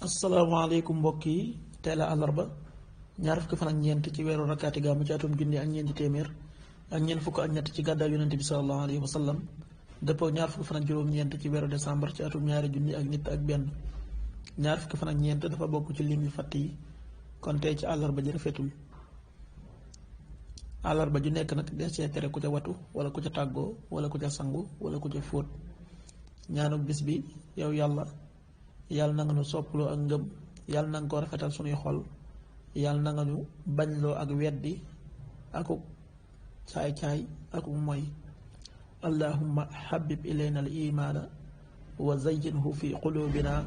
asalaamaaleykum mbokk yi tey la àllarba ñaar fukki fan ak ñeent ci weeru rakkaati gàmmu ci atum junni ak ñeenti téeméer ak ñeent fukk ak ñett ci gàddaay yonente bi sallallahu alayhi wa sallam dëppoo ñaar fukki fan ak juróom-ñeent ci weeru décembre ci atum ñaari junni ak nit ak benn ñaar fukki fan ak ñeent dafa bokk ci lim yu fatt yi kon tey ci àllarba ji rafetul àllarba ju nekk nag des cee tere ku ca watu wala ku ca tàggoo wala ku ca sangu wala ku ca fóot ñaanuk bis bi yow yàlla na nga nu soppaloo ak ngëm yàlla na nga ko rafetal sunuy xol yàlla na nga ñu bañloo ak weddi akuk caay-caay akuk moy allahumma habib ilayna al imaana wa zayyinhu fi qulubina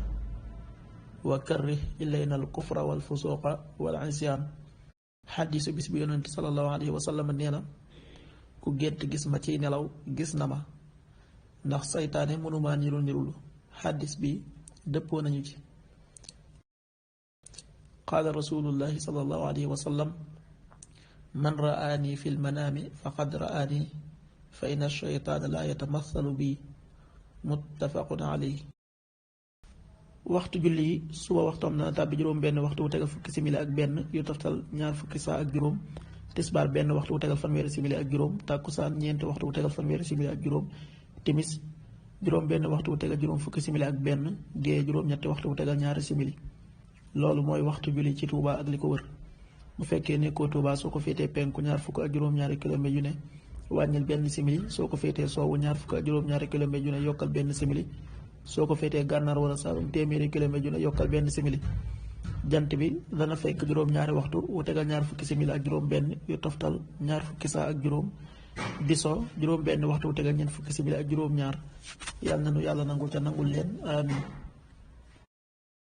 wa karrih ilayna al kufra wal fusuqa wal isyaan xaddisu bis bi yonent sallallahu alayhi wa sallam nee na ku gént gis ma ciy nelaw gis na ma ndax saytaane mënumaa nirul xaddis bi dëppoo nañu ci qaala rasulullahi sallallahu alayhi wa sallam man ra'aani fi lmanaami faqad ra'aani fa inna shaytaana laa yatamathalu bi muttafaqun alayhi waxtu julli yi suba waxtoom na tàbbi juróom benn waxtu wu tegal fukki simili ak benn yu toftal ñaar fukki saa ak juróom tisbaar benn waxtu wu tegal fanweeri simili ak juróom tàkkusaan ñeenti waxtu wu tegal fanweeri simili ak juróom timis juróom benn waxtu wu tegal juróom fukki simili ak benn gée juróom ñetti waxtu wu tegal ñaari simili loolu mooy waxtu julli ci Touba ak li ko wër bu fekkee nekkoo Touba soo ko féetee penku ñaar fukk ak juróom-ñaari kilomètre yu ne wàññil benn simili soo ko féetee soowu ñaar fukk ak juróom-ñaari kilomètre yu ne yokkal benn simili soo ko féetee gànnaar wala Saalum téeméeri kilomètre yu ne yokkal benn simili jant bi dana fekk juróom-ñaari waxtu wu tegal ñaar fukki simili ak juróom benn yu toftal ñaar fukki saa ak juróom di so juróom benn waxtu wu tegal ñeent fukki simili ak juróom ñaar yàlla na nu yàlla nangul ca nangul leen amin